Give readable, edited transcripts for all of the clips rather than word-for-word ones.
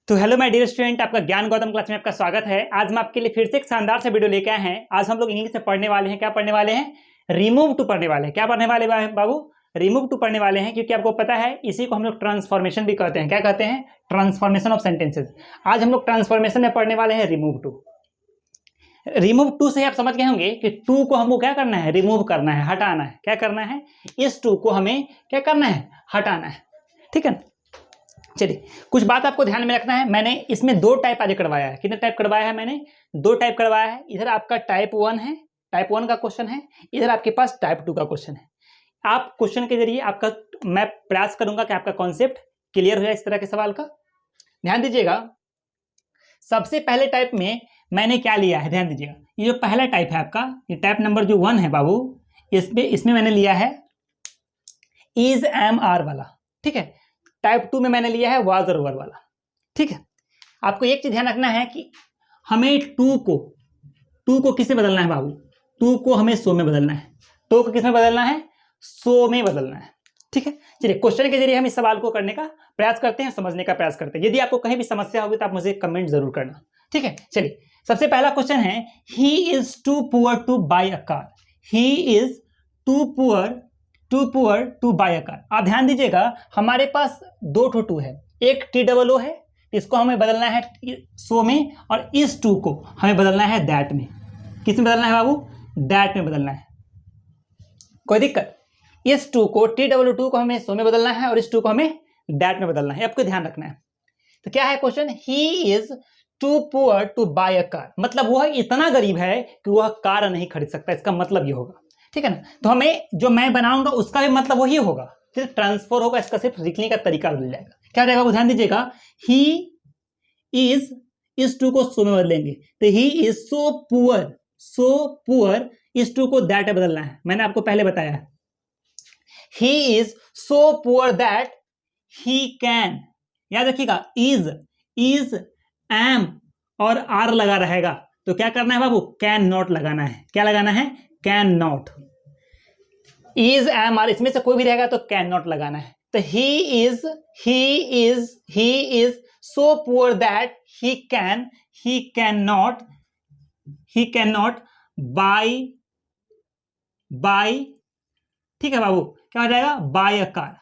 तो hello my dear student, आपका ज्ञान गौतम क्लास में आपका स्वागत है। आज हम आपके लिए फिर से एक शानदार से वीडियो लेके आए हैं। आज हम लोग इंग्लिश में पढ़ने वाले हैं। क्या पढ़ने वाले हैं? रिमूव टू पढ़ने वाले हैं। क्या पढ़ने वाले बाबू? रिमूव टू पढ़ने वाले हैं, क्योंकि आपको पता है इसी को हम लोग ट्रांसफॉर्मेशन भी कहते हैं। क्या कहते हैं? Transformation of sentences. आज हम लोग ट्रांसफॉर्मेशन में पढ़ने वाले हैं रिमूव टू। रिमूव टू से आप समझ गए होंगे कि टू को हमको क्या करना है? रिमूव करना है, हटाना है। क्या करना है? इस टू को हमें क्या करना है? हटाना है। ठीक है, चलिए कुछ बात आपको ध्यान में रखना है। मैंने इसमें दो टाइप आज करवाया है। कितने टाइप करवाया है? मैंने दो टाइप करवाया है। इधर आपका टाइप 1 है, टाइप 1 का क्वेश्चन है। इधर आपके पास टाइप 2 का क्वेश्चन है। आप क्वेश्चन के जरिए आपका मैं प्रयास करूंगा कि आपका कॉन्सेप्ट क्लियर हो जाए इस तरह के सवाल का। ध्यान दीजिएगा, सबसे पहले टाइप में मैंने क्या लिया है, ध्यान दीजिएगा। ये जो पहला टाइप है आपका, ये टाइप नंबर जो 1 है बाबू, इसमें मैंने लिया है इज एम आर वाला। ठीक है, टाइप 2 में मैंने लिया है वाज और वर वाला। ठीक है, आपको एक चीज ध्यान रखना है कि हमें टू को किससे बदलना है बाबू? टू को हमें सो में बदलना है। टू को किस में बदलना है? सो में बदलना है। ठीक है, चलिए क्वेश्चन के जरिए हम इस सवाल को करने का प्रयास करते हैं, समझने का प्रयास करते हैं। यदि आपको कहीं भी समस्या होगी तो आप मुझे कमेंट जरूर करना। ठीक है, चलिए सबसे पहला क्वेश्चन है, he is too poor to buy a car. He is too poor to buy a car. आप ध्यान दीजिएगा, हमारे पास दो ठो टू है, एक TOO है, इसको हमें बदलना है सो में, और इस टू को हमें बदलना है दैट में। किस में बदलना है बाबू? दैट में बदलना है। कोई दिक्कत? इस टू को TOO को हमें सो में बदलना है और इस टू को हमें दैट में बदलना है। आपको ध्यान रखना है। तो क्या है question? He is too poor to buy a car, मतलब वह इतना गरीब है कि वह कार नहीं खरीद सकता। इसका मतलब ये होगा। ठीक है ना? तो हमें जो मैं बनाऊंगा उसका भी मतलब वही होगा, सिर्फ ट्रांसफर होगा, इसका सिर्फ लिखने का तरीका बदल जाएगा। क्या रहेगा वो ध्यान दीजिएगा। ही इज, इस टू को सो में बदलेंगे तो ही इज सो पुअर, इस टू को दैट में बदलना है। मैंने आपको पहले बताया है, he is so poor that he can. याद रखिएगा, इज एम और आर लगा रहेगा तो क्या करना है बाबू? कैन नॉट लगाना है। क्या लगाना है? Can not. Is am are इसमें से कोई भी रहेगा तो कैन नॉट लगाना है। तो he is so poor that he can not buy. ठीक है बाबू, क्या हो जाएगा? Buy a car.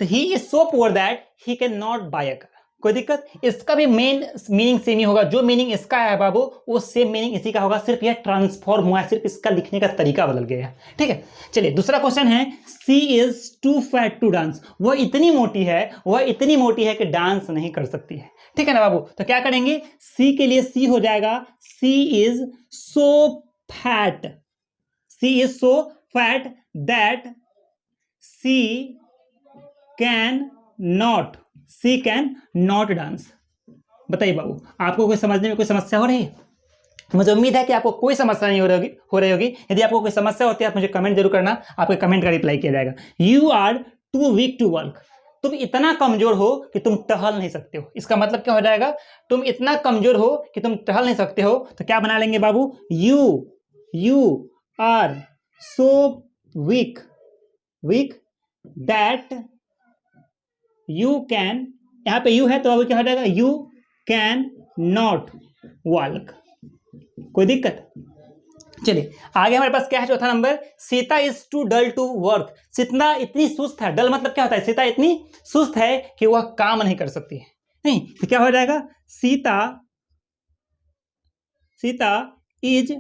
तो he is so poor that he can not buy a car. कोई दिक्कत? इसका भी मेन मीनिंग सेम ही होगा। जो मीनिंग इसका है बाबू वो सेम मीनिंग इसी का होगा, सिर्फ यह ट्रांसफॉर्म हुआ है, सिर्फ इसका लिखने का तरीका बदल गया है। ठीक है, चलिए दूसरा क्वेश्चन है, she is too fat to dance. वह इतनी मोटी है कि डांस नहीं कर सकती है। ठीक है ना बाबू? तो क्या करेंगे? सी के लिए सी हो जाएगा, she is so fat that she can not dance. बताइए बाबू, आपको कोई समझने में कोई समस्या हो रही है? मुझे उम्मीद है कि आपको कोई समस्या नहीं हो रही होगी। यदि आपको कोई समस्या होती है आप मुझे कमेंट जरूर करना, आपके कमेंट का रिप्लाई किया जाएगा। You are too weak to work. तुम इतना कमजोर हो कि तुम टहल नहीं सकते हो। इसका मतलब क्या हो जाएगा? तुम इतना कमजोर हो कि तुम टहल नहीं सकते हो। तो क्या बना लेंगे बाबू? You are so weak that you can, यहां पे यू है तो अब क्या हो जाएगा? You can not walk. कोई दिक्कत? चलिए आगे हमारे पास क्या है? चौथा number, Sita is too dull to work. Sita इतनी सुस्त है। डल मतलब क्या होता है? सीता इतनी सुस्त है कि वह काम नहीं कर सकती है। नहीं तो क्या हो जाएगा? सीता इज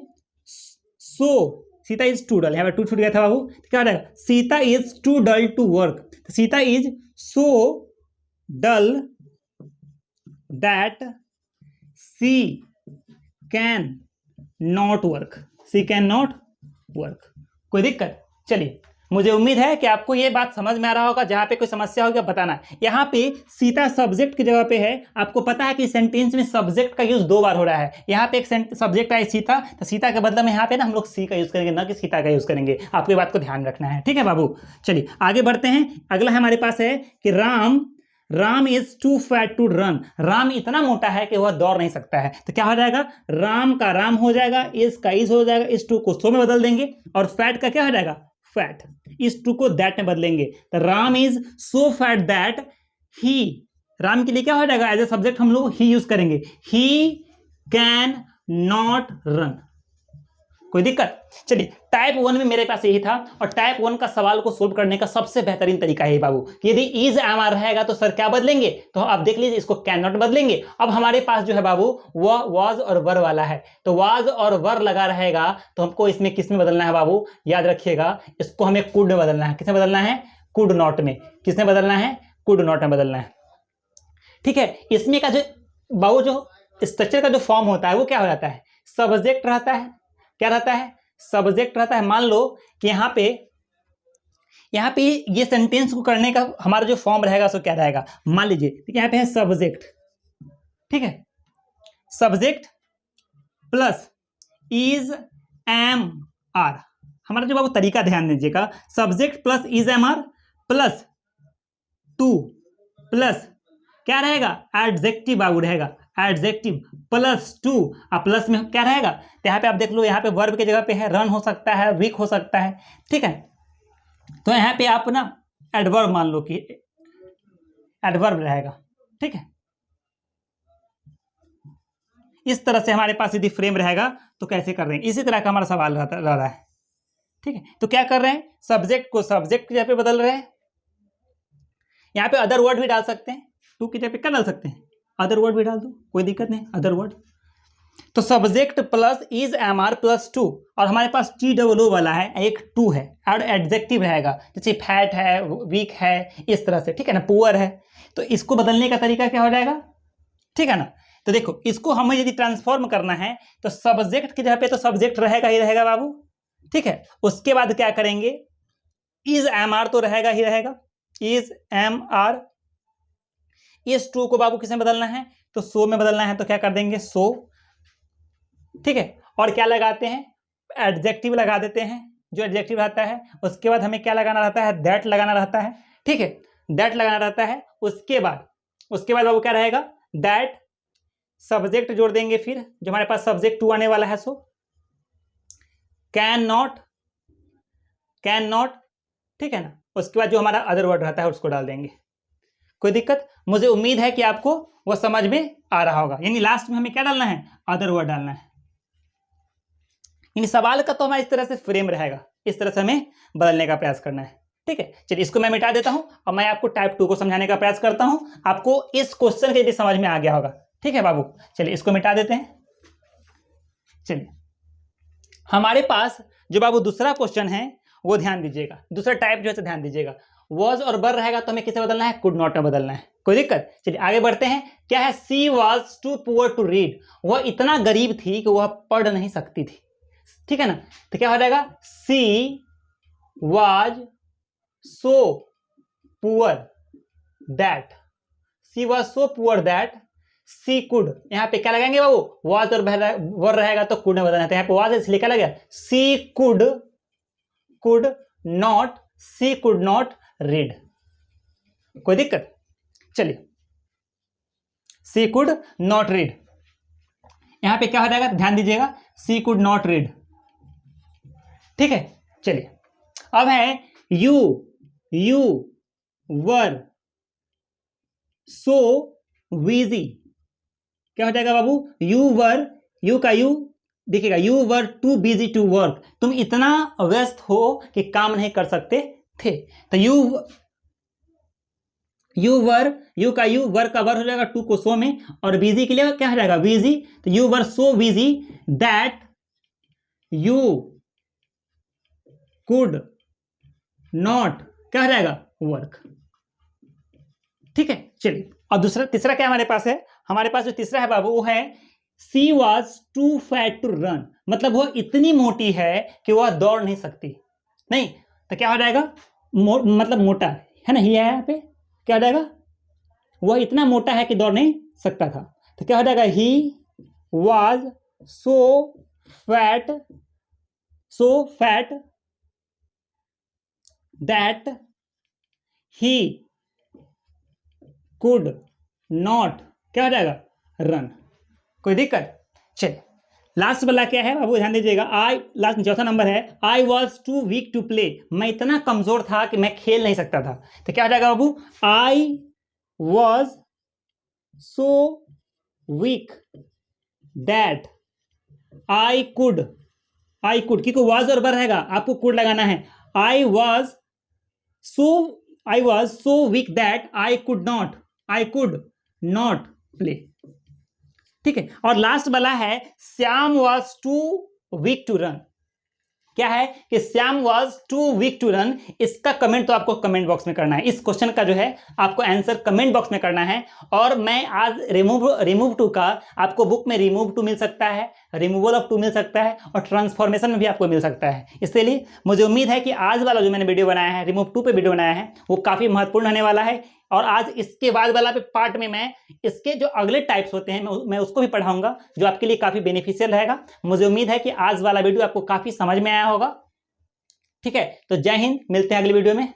टू डल, यहां पर टू छूट गया था बाबू। तो क्या हो जाएगा? Sita is too dull to work. Sita is so dull that she can not work. कोई दिक्कत? चलिए मुझे उम्मीद है कि आपको यह बात समझ में आ रहा होगा। जहां पे कोई समस्या होगी बताना। यहाँ पे सीता सब्जेक्ट की जगह पे है। आपको पता है कि सेंटेंस में सब्जेक्ट का यूज 2 बार हो रहा है। यहाँ पे एक सब्जेक्ट है सीता, तो सीता के बदले में यहाँ पे ना हम लोग सी का यूज करेंगे, ना कि सीता का यूज करेंगे। आपको बात को ध्यान रखना है। ठीक है बाबू? चलिए आगे बढ़ते हैं। अगला हमारे पास है कि Ram is too fat to run. Ram इतना मोटा है कि वह दौड़ नहीं सकता है। तो क्या हो जाएगा? राम का राम हो जाएगा, इज का इज हो जाएगा, इस टू को सो में बदल देंगे, और फैट का क्या हो जाएगा? फैट। इस टू को दैट में बदलेंगे। तो Ram is so fat that he Ram के लिए क्या हो जाएगा, एज ए सब्जेक्ट हम लोग ही यूज करेंगे, ही कैन नॉट रन। कोई दिक्कत? चलिए टाइप 1 में मेरे पास यही था, और टाइप 1 का सवाल को सोल्व करने का सबसे बेहतरीन तरीका है बाबू, यदि इज एम आर रहेगा तो सर क्या बदलेंगे, तो आप देख लीजिए इसको कैन नॉट बदलेंगे। अब हमारे पास जो है बाबू वह वाज और वर वाला है, तो वाज और वर लगा रहेगा, तो हमको इसमें किस में बदलना है बाबू, याद रखिएगा इसको हमें कुड में बदलना है। किसमें बदलना है, कुड नॉट में। किसमें बदलना है, कुड नॉट में बदलना है। ठीक है, इसमें का जो बाबू जो स्ट्रक्चर का जो फॉर्म होता है वो क्या हो जाता है, सब्जेक्ट रहता है। क्या रहता है, सब्जेक्ट रहता है। मान लो कि यहाँ पे ये सेंटेंस को करने का हमारा जो फॉर्म रहेगा सो क्या रहेगा, मान लीजिए यहाँ पे है सब्जेक्ट, ठीक है, subject plus is am are. हमारा जो बाबू तरीका ध्यान दीजिएगा, subject plus is am are plus too plus क्या रहेगा, एडजेक्टिव बाबू रहेगा, एडजेक्टिव प्लस टू। अब प्लस में क्या रहेगा, तो यहाँ पे आप देख लो, यहाँ पे वर्ब की जगह पे है रन हो सकता है, वीक हो सकता है, ठीक है। तो यहाँ पे आप ना एडवर्ब मान लो कि एडवर्ब रहेगा, ठीक है। इस तरह से हमारे पास यदि फ्रेम रहेगा तो कैसे कर रहे हैं, इसी तरह का हमारा सवाल रह रहा है, ठीक है। तो क्या कर रहे हैं, सब्जेक्ट को सब्जेक्ट की जगह पे बदल रहे हैं। यहाँ पे अदर वर्ड भी डाल सकते हैं, टू की जगह पे क्या डाल सकते हैं, अदर वर्ड भी डाल दो, कोई दिक्कत नहीं, अदर वर्ड। तो subject plus is am are plus too, और हमारे पास टी डबल ओ वाला है, एक टू है, और एडजेक्टिव रहेगा, जैसे फैट है, वीक है, इस तरह से, ठीक है ना, पुअर है। तो इसको बदलने का तरीका क्या हो जाएगा, ठीक है ना। तो देखो इसको हमें यदि ट्रांसफॉर्म करना है तो सब्जेक्ट की जगह पे तो सब्जेक्ट रहेगा ही रहेगा बाबू, ठीक है। उसके बाद क्या करेंगे, इज एम आर तो रहेगा ही रहेगा, इज एम आर। इस टू को बाबू किस में बदलना है, तो सो में बदलना है, तो क्या कर देंगे, सो, ठीक है। और क्या लगाते हैं, एडजेक्टिव लगा देते हैं, जो एडजेक्टिव रहता है। उसके बाद हमें क्या लगाना रहता है, दैट लगाना रहता है, ठीक है, दैट लगाना रहता है। उसके बाद बाबू क्या रहेगा, दैट, सब्जेक्ट जोड़ देंगे, फिर जो हमारे पास सब्जेक्ट टू आने वाला है, सो कैन नॉट, ठीक है ना। उसके बाद जो हमारा अदर वर्ड रहता है उसको डाल देंगे। कोई दिक्कत? मुझे उम्मीद है कि आपको वो समझ में आ रहा होगा। यानी लास्ट में हमें क्या डालना है, अदर वर्ड डालना है। यानी सवाल का तो हमारा इस तरह से फ्रेम रहेगा, इस तरह से हमें बदलने का प्रयास करना है, ठीक है। चलिए इसको मैं मिटा देता हूं और मैं आपको टाइप 2 को समझाने का प्रयास करता हूं। आपको इस क्वेश्चन के यदि समझ में आ गया होगा, ठीक है बाबू। चलिए इसको मिटा देते हैं। चलिए हमारे पास जो बाबू दूसरा क्वेश्चन है वो ध्यान दीजिएगा, दूसरा टाइप जो है ध्यान दीजिएगा। वॉज और बर रहेगा तो हमें किसे बदलना है, कुड नॉट में बदलना है। कोई दिक्कत? चलिए आगे बढ़ते हैं। क्या है, she was too poor to read, वह इतना गरीब थी कि वह पढ़ नहीं सकती थी, ठीक है ना। तो क्या हो जाएगा, she was so poor that, she was so poor that she could. यहां पे क्या लगाएंगे बाबू, वॉज और वर रहेगा तो कुड में बदलना है, तो यहां पे वॉज इसलिए क्या लगा, she could not, she could not read. कोई दिक्कत? चलिए सी कुड नॉट रीड, यहां पे क्या हो जाएगा, ध्यान दीजिएगा, सी कुड नॉट रीड, ठीक है। चलिए अब है यू वर सो बिजी। क्या हो जाएगा बाबू, यू का यू देखिएगा, you were too busy to work, तुम इतना व्यस्त हो कि काम नहीं कर सकते थे। तो यू का यू, वर का वर हो जाएगा टू को सो में, और बिजी के लिए क्या हो जाएगा, बिजी। तो you were so busy that you could not, क्या हो जाएगा, वर्क, ठीक है। चलिए और तीसरा क्या हमारे पास है, हमारे पास जो तीसरा है बाबू वो है she was too fat to run, मतलब वह इतनी मोटी है कि वह दौड़ नहीं सकती। नहीं तो क्या हो जाएगा, मतलब मोटा है ना, ही है यहाँ पे, क्या हो जाएगा, वह इतना मोटा है कि दौड़ नहीं सकता था। तो क्या हो जाएगा, he was so fat that he could not, क्या हो जाएगा, रन। कोई दिक्कत? चलिए लास्ट वाला क्या है बाबू, ध्यान दीजिएगा। लास्ट चौथा नंबर है, I was too weak to play, मैं इतना कमजोर था कि मैं खेल नहीं सकता था। तो क्या हो जाएगा बाबू, I was so weak that I could, क्योंकि was और वर रहेगा, आपको could लगाना है. I was so weak that I could not play. ठीक है. और लास्ट वाला है Shyam was too weak to run. क्या है कि Shyam was too weak to run. इसका कमेंट तो आपको कमेंट बॉक्स में करना है. इस क्वेश्चन का जो है आपको आंसर कमेंट बॉक्स में करना है. और मैं आज रिमूव टू का आपको बुक में रिमूव टू मिल सकता है, रिमूवल ऑफ टू मिल सकता है और ट्रांसफॉर्मेशन में भी आपको मिल सकता है. इसलिए मुझे उम्मीद है कि आज वाला जो मैंने वीडियो बनाया है, रिमूव टू पे वीडियो बनाया है, वो काफी महत्वपूर्ण होने वाला है. और आज इसके बाद वाला पार्ट में मैं इसके जो अगले टाइप्स होते हैं मैं उसको भी पढ़ाऊंगा, जो आपके लिए काफी बेनिफिशियल रहेगा. मुझे उम्मीद है कि आज वाला वीडियो आपको काफी समझ में आया होगा. ठीक है, तो जय हिंद, मिलते हैं अगले वीडियो में.